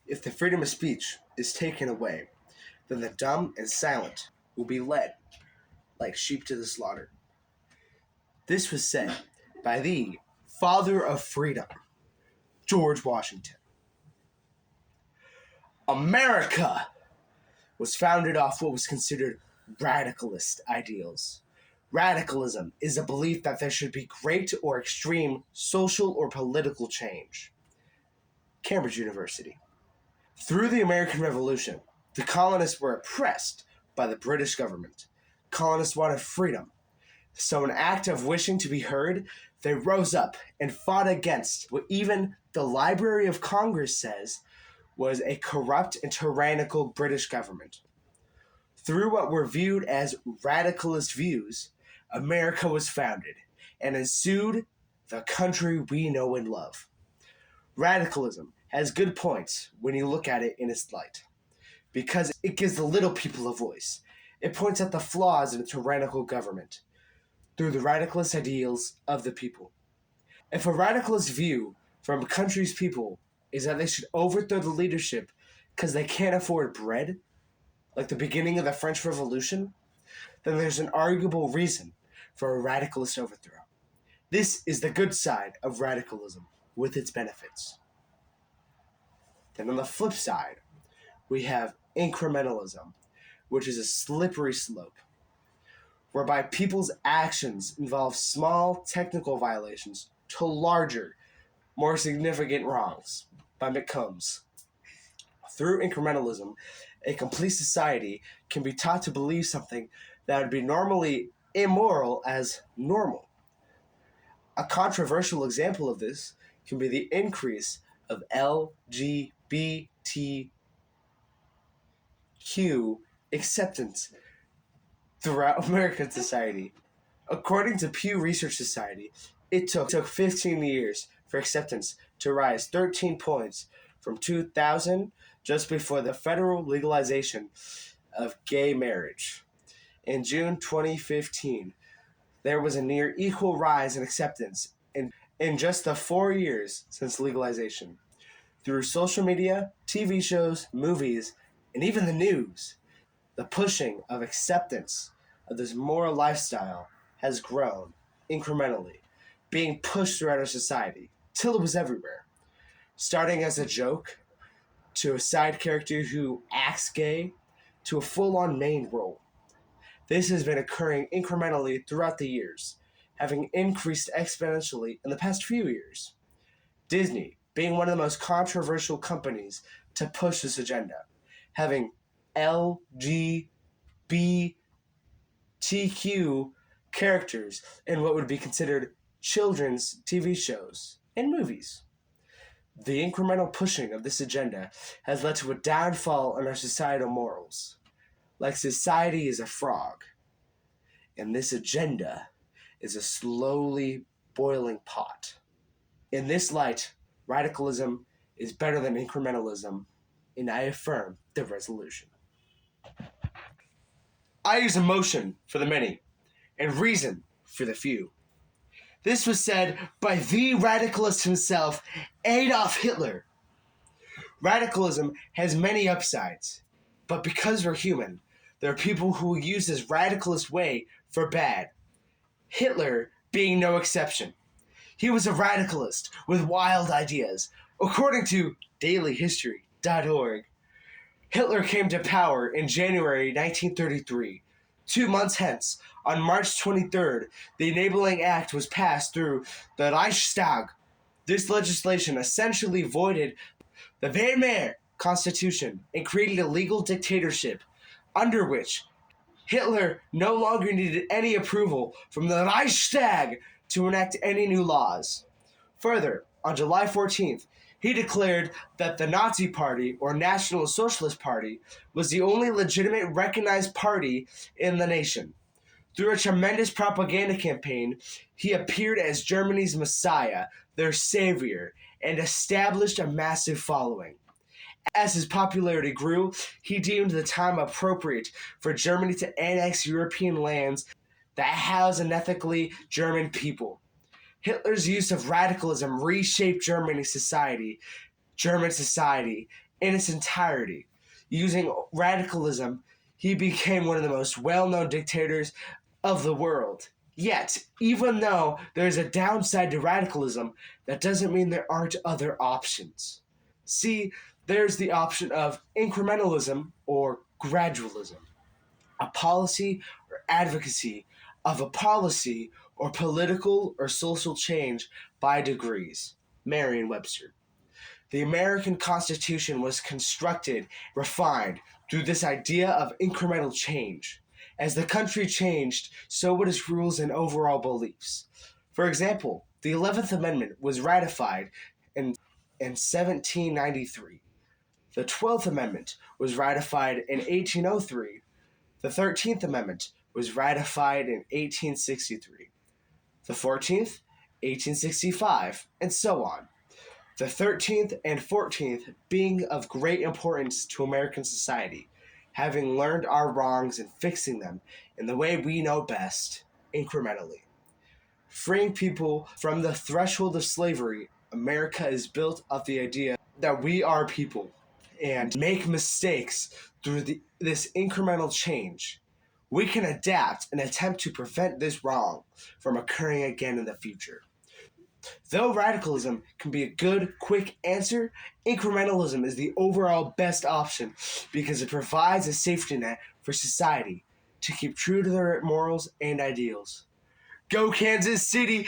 If the freedom of speech is taken away, then the dumb and silent will be led like sheep to the slaughter. This was said by the father of freedom, George Washington. America was founded off what was considered radicalist ideals. Radicalism is a belief that there should be great or extreme social or political change. Cambridge University. Through the American Revolution, the colonists were oppressed by the British government. Colonists wanted freedom. So in an act of wishing to be heard, they rose up and fought against what even the Library of Congress says was a corrupt and tyrannical British government. Through what were viewed as radicalist views, America was founded and ensued the country we know and love. Radicalism has good points when you look at it in its light, because it gives the little people a voice. It points out the flaws in a tyrannical government through the radicalist ideals of the people. If a radicalist view from a country's people is that they should overthrow the leadership because they can't afford bread, like the beginning of the French Revolution, then there's an arguable reason for a radicalist overthrow. This is the good side of radicalism with its benefits. Then on the flip side, we have incrementalism, which is a slippery slope, whereby people's actions involve small technical violations to larger, more significant wrongs by McCombs. Through incrementalism, a complete society can be taught to believe something that would be normally immoral as normal. A controversial example of this can be the increase of LGBTQ acceptance throughout American society. According to Pew Research Society, it took 15 years for acceptance to rise 13 points from 2000, just before the federal legalization of gay marriage. In June 2015, there was a near equal rise in acceptance in just the 4 years since legalization. Through social media, TV shows, movies, and even the news, the pushing of acceptance of this moral lifestyle has grown incrementally, being pushed throughout our society till it was everywhere. Starting as a joke, to a side character who acts gay, to a full-on main role. This has been occurring incrementally throughout the years, having increased exponentially in the past few years. Disney being one of the most controversial companies to push this agenda, having LGBTQ characters in what would be considered children's TV shows and movies. The incremental pushing of this agenda has led to a downfall in our societal morals. Like society is a frog, and this agenda is a slowly boiling pot. In this light, radicalism is better than incrementalism, and I affirm the resolution. I use emotion for the many, and reason for the few. This was said by the radicalist himself, Adolf Hitler. Radicalism has many upsides, but because we're human, there are people who will use this radicalist way for bad. Hitler being no exception. He was a radicalist with wild ideas. According to dailyhistory.org, Hitler came to power in January 1933. 2 months hence, on March 23rd, the Enabling Act was passed through the Reichstag. This legislation essentially voided the Weimar Constitution and created a legal dictatorship under which Hitler no longer needed any approval from the Reichstag to enact any new laws. Further, on July 14th, he declared that the Nazi Party, or National Socialist Party, was the only legitimate recognized party in the nation. Through a tremendous propaganda campaign, he appeared as Germany's messiah, their savior, and established a massive following. As his popularity grew, he deemed the time appropriate for Germany to annex European lands that house an ethnically German people. Hitler's use of radicalism reshaped German society, in its entirety. Using radicalism, he became one of the most well-known dictators of the world. Yet, even though there's a downside to radicalism, that doesn't mean there aren't other options. See, there's the option of incrementalism or gradualism, a policy or advocacy of a policy or political or social change by degrees. Merriam-Webster. The American Constitution was constructed, refined through this idea of incremental change. As the country changed, so would its rules and overall beliefs. For example, the 11th Amendment was ratified in 1793. The 12th Amendment was ratified in 1803. The 13th Amendment was ratified in 1863. The 14th, 1865, and so on. The 13th and 14th being of great importance to American society, having learned our wrongs and fixing them in the way we know best, incrementally. Freeing people from the threshold of slavery, America is built of the idea that we are people and make mistakes through this incremental change. We can adapt and attempt to prevent this wrong from occurring again in the future. Though radicalism can be a good, quick answer, incrementalism is the overall best option because it provides a safety net for society to keep true to their morals and ideals. Go Kansas City!